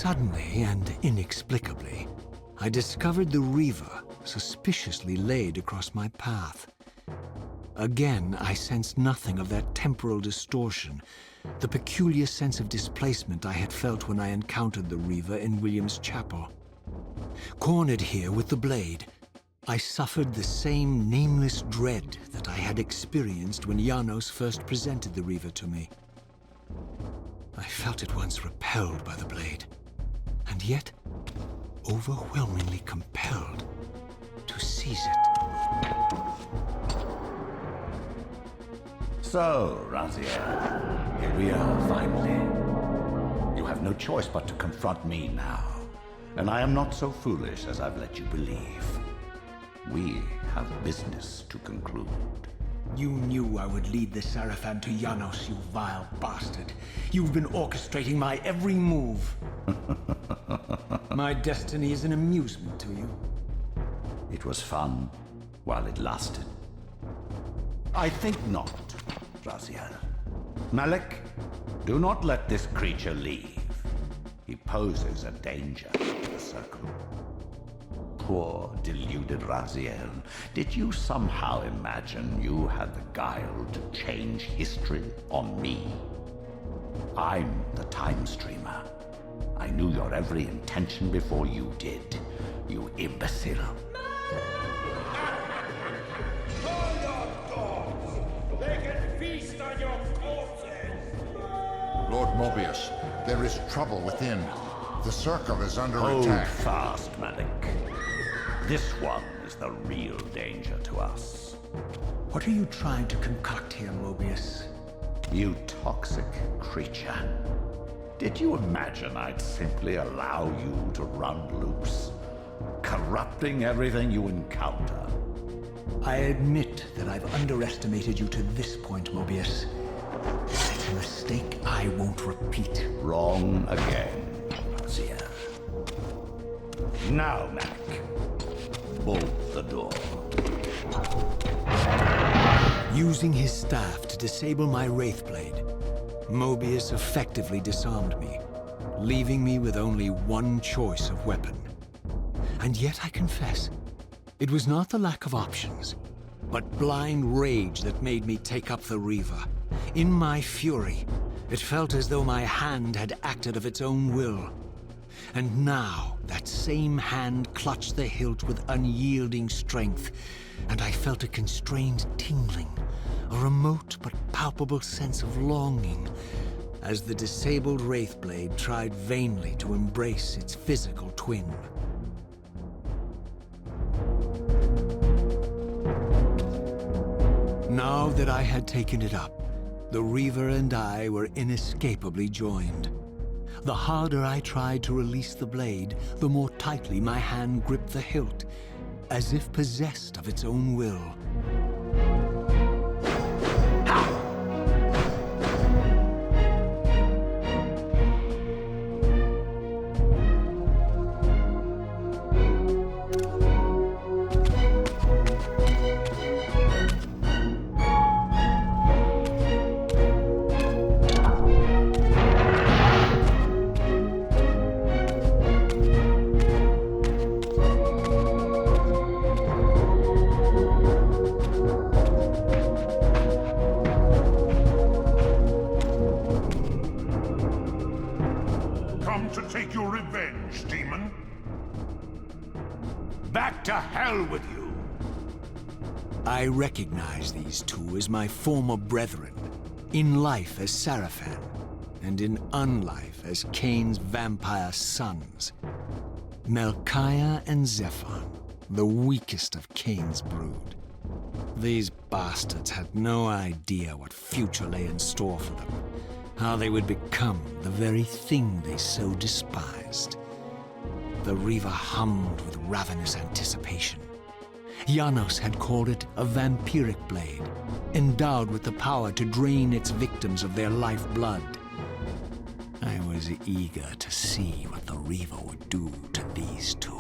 Suddenly and inexplicably, I discovered the Reaver suspiciously laid across my path. Again, I sensed nothing of that temporal distortion, the peculiar sense of displacement I had felt when I encountered the Reaver in William's chapel. Cornered here with the blade, I suffered the same nameless dread that I had experienced when Janos first presented the Reaver to me. I felt at once repelled by the blade, and yet overwhelmingly compelled to seize it. So, Raziel, here we are finally. You have no choice but to confront me now, and I am not so foolish as I've let you believe. We have business to conclude. You knew I would lead the Sarafan to Janos, you vile bastard. You've been orchestrating my every move. My destiny is an amusement to you. It was fun while it lasted. I think not, Raziel. Malik, do not let this creature leave. He poses a danger to the Circle. Poor, deluded Raziel. Did you somehow imagine you had the guile to change history on me? I'm the time streamer. I knew your every intention before you did, you imbecile. Hold up, dogs! They can feast on your corpses! Lord Mobius, there is trouble within. The Circle is under Hold attack. fast, Malik. This one is the real danger to us. What are you trying to concoct here, Mobius? You toxic creature. Did you imagine I'd simply allow you to run loose, corrupting everything you encounter? I admit that I've underestimated you to this point, Mobius. It's a mistake I won't repeat. Wrong again, Raziel. Now, Malik, bolt the door. Using his staff to disable my Wraithblade, Mobius effectively disarmed me, leaving me with only one choice of weapon. And yet I confess, it was not the lack of options, but blind rage that made me take up the Reaver. In my fury, it felt as though my hand had acted of its own will. And now, that same hand clutched the hilt with unyielding strength, and I felt a constrained tingling, a remote but palpable sense of longing, as the disabled Wraithblade tried vainly to embrace its physical twin. Now that I had taken it up, the Reaver and I were inescapably joined. The harder I tried to release the blade, the more tightly my hand gripped the hilt, as if possessed of its own will. To take your revenge, demon? Back to hell with you! I recognize these two as my former brethren, in life as Sarafan, and in unlife as Kain's vampire sons. Melchiah and Zephon, the weakest of Kain's brood. These bastards had no idea what future lay in store for them. How they would become the very thing they so despised. The Reaver hummed with ravenous anticipation. Janos had called it a vampiric blade, endowed with the power to drain its victims of their lifeblood. I was eager to see what the Reaver would do to these two.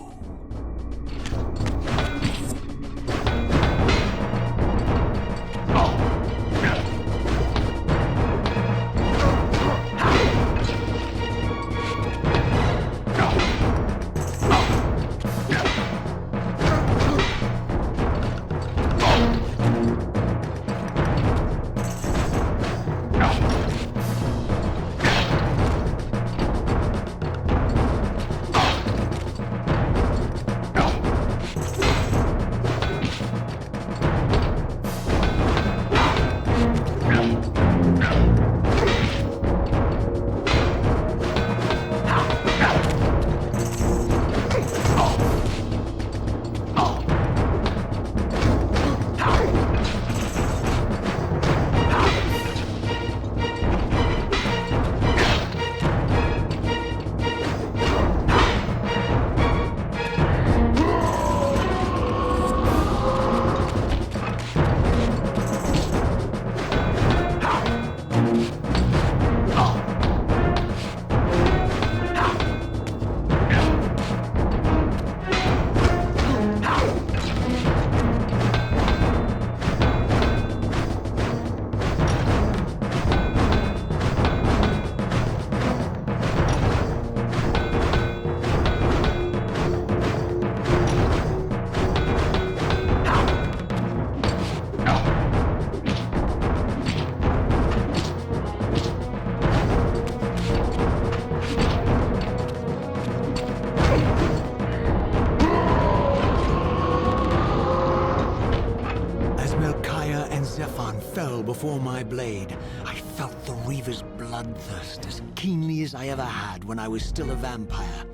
before my blade, I felt the Reaver's bloodthirst as keenly as I ever had when I was still a vampire.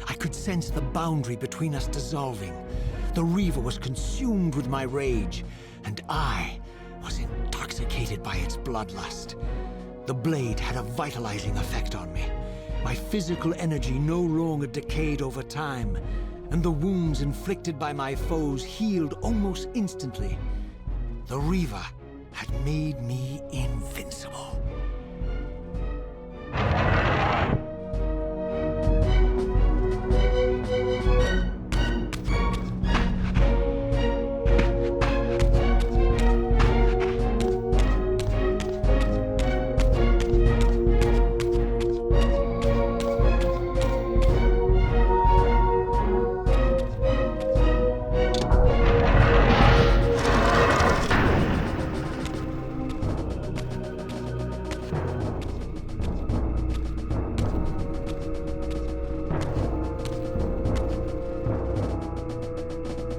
I could sense the boundary between us dissolving. The Reaver was consumed with my rage, and I was intoxicated by its bloodlust. The blade had a vitalizing effect on me. My physical energy no longer decayed over time, and the wounds inflicted by my foes healed almost instantly. The Reaver had made me invincible.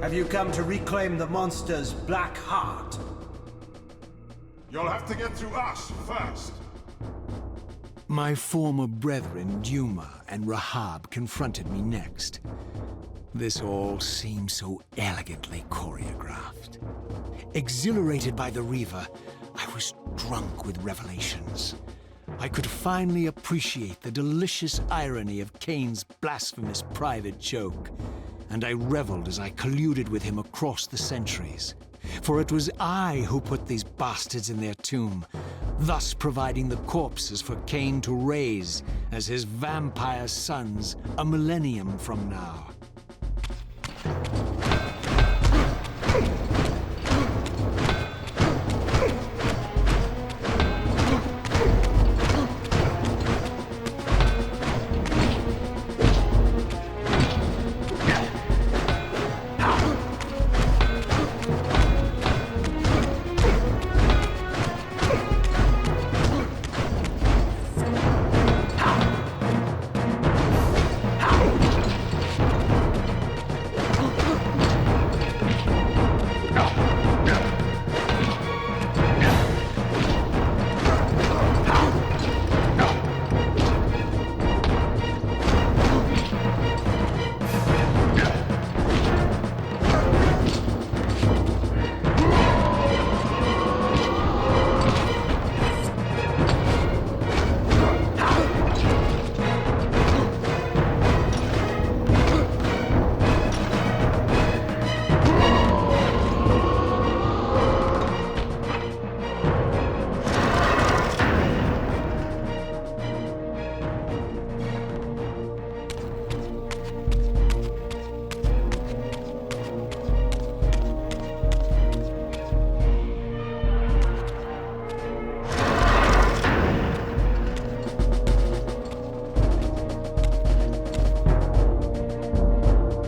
Have you come to reclaim the monster's black heart? You'll have to get through us first. My former brethren, Duma and Rahab, confronted me next. This all seemed so elegantly choreographed. Exhilarated by the Reaver, I was drunk with revelations. I could finally appreciate the delicious irony of Kain's blasphemous private joke, and I reveled as I colluded with him across the centuries. For it was I who put these bastards in their tomb, thus providing the corpses for Kain to raise as his vampire sons a millennium from now.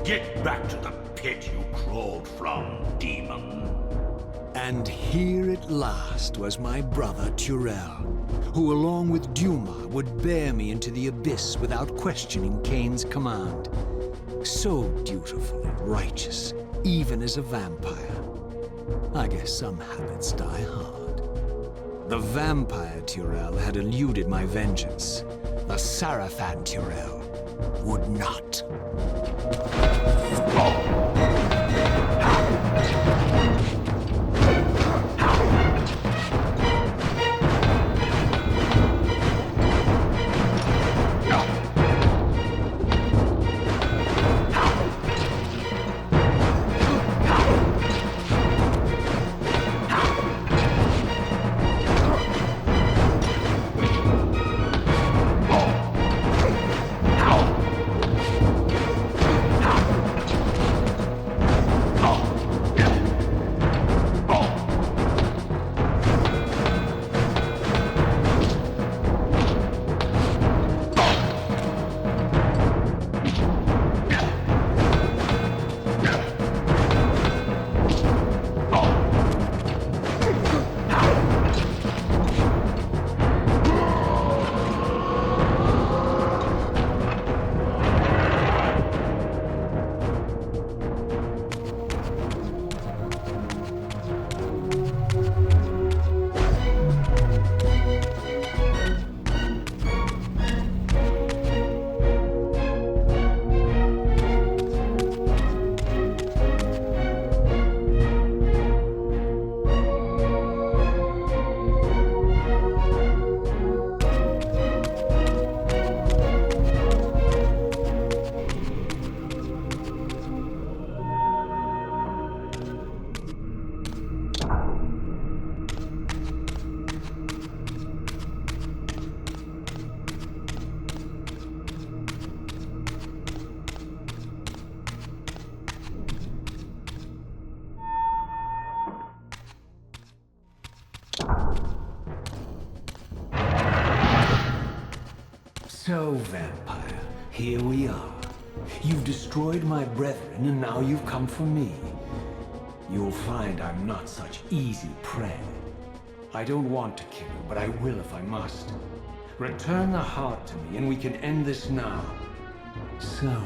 Get back to the pit you crawled from, demon. And here at last was my brother Turel, who along with Duma would bear me into the abyss without questioning Kain's command. So dutiful and righteous, even as a vampire. I guess some habits die hard. The vampire Turel had eluded my vengeance. The Sarafan Turel would not. So, vampire, here we are. You've destroyed my brethren, and now you've come for me. You'll find I'm not such easy prey. I don't want to kill you, but I will if I must. Return the heart to me, and we can end this now. So,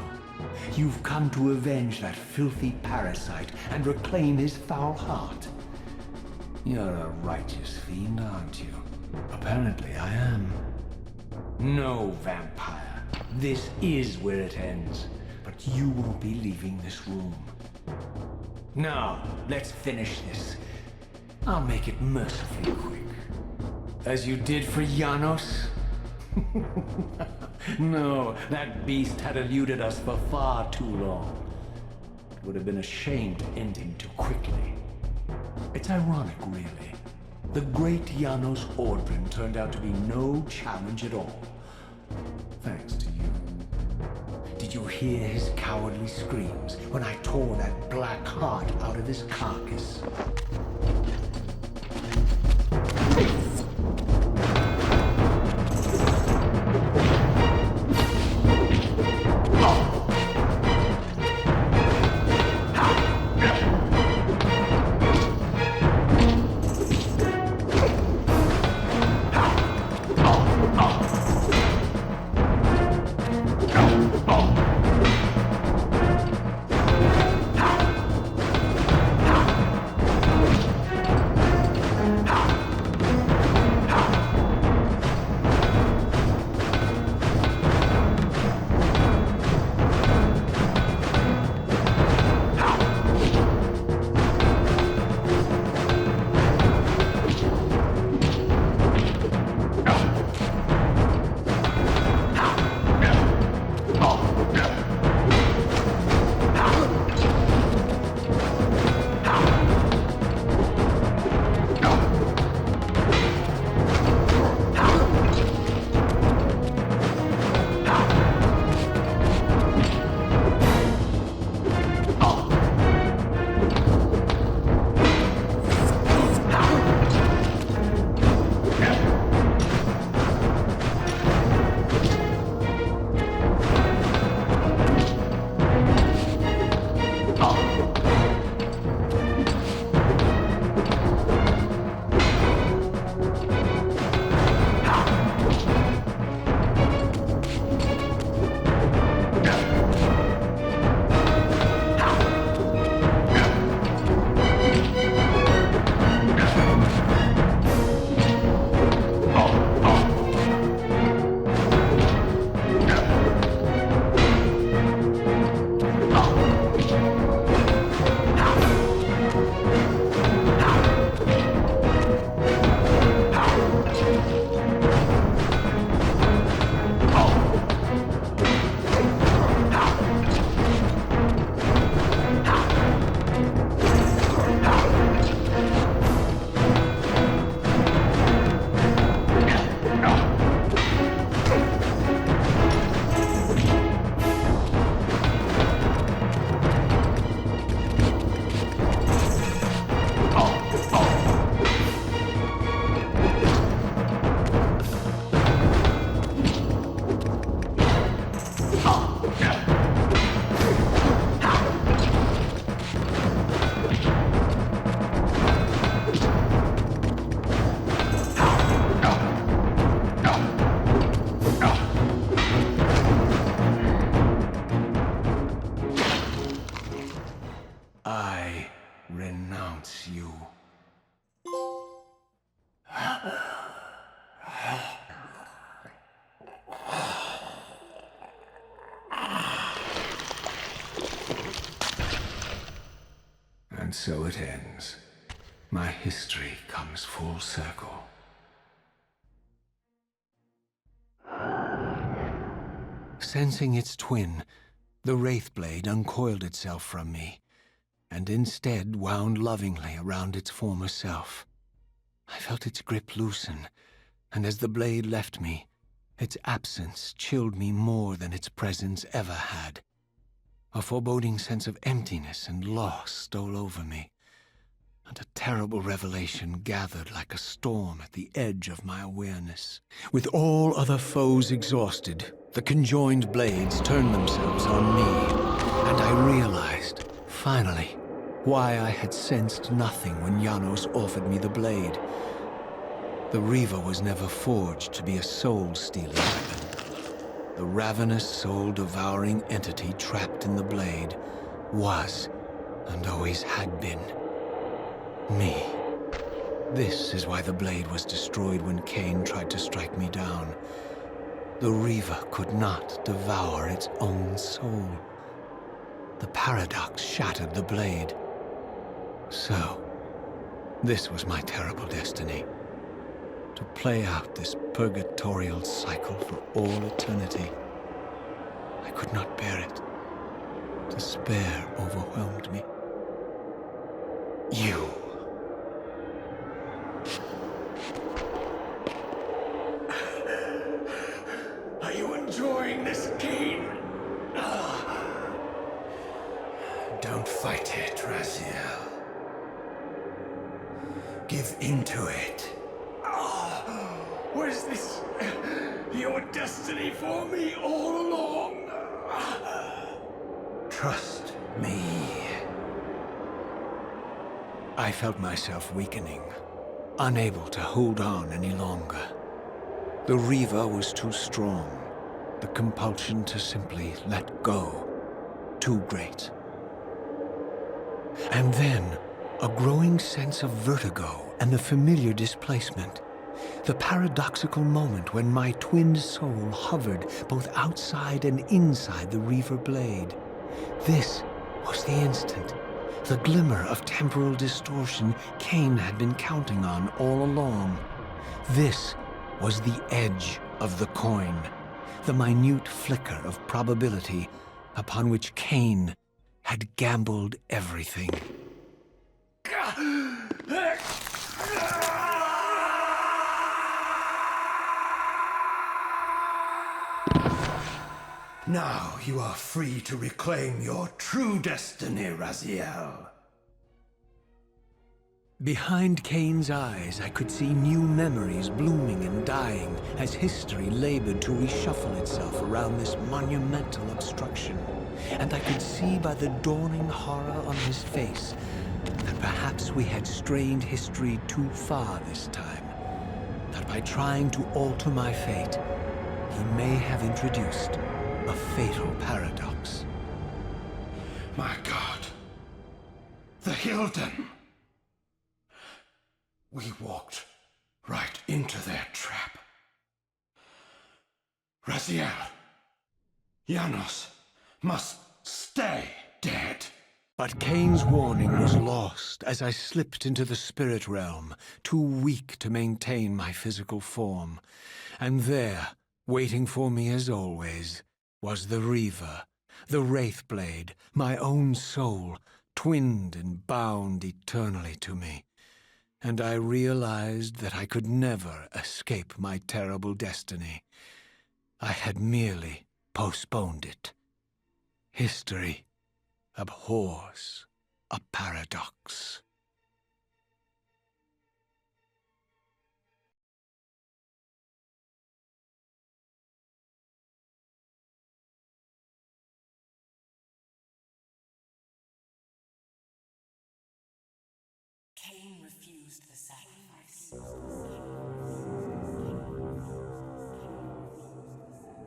you've come to avenge that filthy parasite and reclaim his foul heart. You're a righteous fiend, aren't you? Apparently I am. No, vampire. This is where it ends. But you won't be leaving this room. Now, let's finish this. I'll make it mercifully quick. As you did for Janos? No, that beast had eluded us for far too long. It would have been a shame to end him too quickly. It's ironic, really. The great Janos Ordrin turned out to be no challenge at all. Thanks to you. Did you hear his cowardly screams when I tore that black heart out of his carcass? Renounce you. And so it ends. My history comes full circle. Sensing its twin, the Wraithblade uncoiled itself from me, and instead wound lovingly around its former self. I felt its grip loosen, and as the blade left me, its absence chilled me more than its presence ever had. A foreboding sense of emptiness and loss stole over me, And a terrible revelation gathered like a storm at the edge of my awareness. With all other foes exhausted, the conjoined blades turned themselves on me, and I realized, finally, why I had sensed nothing when Janos offered me the blade. The Reaver was never forged to be a soul-stealing weapon. The ravenous, soul-devouring entity trapped in the blade was, and always had been, me. This is why the blade was destroyed when Kain tried to strike me down. The Reaver could not devour its own soul. The paradox shattered the blade. So, this was my terrible destiny. To play out this purgatorial cycle for all eternity. I could not bear it. Despair overwhelmed me. You. Are you enjoying this, Kain? Don't fight it, Raziel. Give into it. Was this your destiny for me all along? Trust me. I felt myself weakening, unable to hold on any longer. The Reaver was too strong. The compulsion to simply let go, too great. And then, a growing sense of vertigo and the familiar displacement. The paradoxical moment when my twin soul hovered both outside and inside the Reaver blade. This was the instant, the glimmer of temporal distortion Kain had been counting on all along. This was the edge of the coin, the minute flicker of probability upon which Kain had gambled everything. Now you are free to reclaim your true destiny, Raziel. Behind Kain's eyes, I could see new memories blooming and dying as history labored to reshuffle itself around this monumental obstruction. And I could see by the dawning horror on his face that perhaps we had strained history too far this time. That by trying to alter my fate, he may have introduced a fatal paradox. My God. The Hilden. We walked right into their trap. Raziel. Janos must stay dead. But Kain's warning was lost as I slipped into the spirit realm, too weak to maintain my physical form. And there, waiting for me as always, was the Reaver, the Wraithblade, my own soul, twinned and bound eternally to me. And I realized that I could never escape my terrible destiny. I had merely postponed it. History abhors a paradox. Kain refused the sacrifice.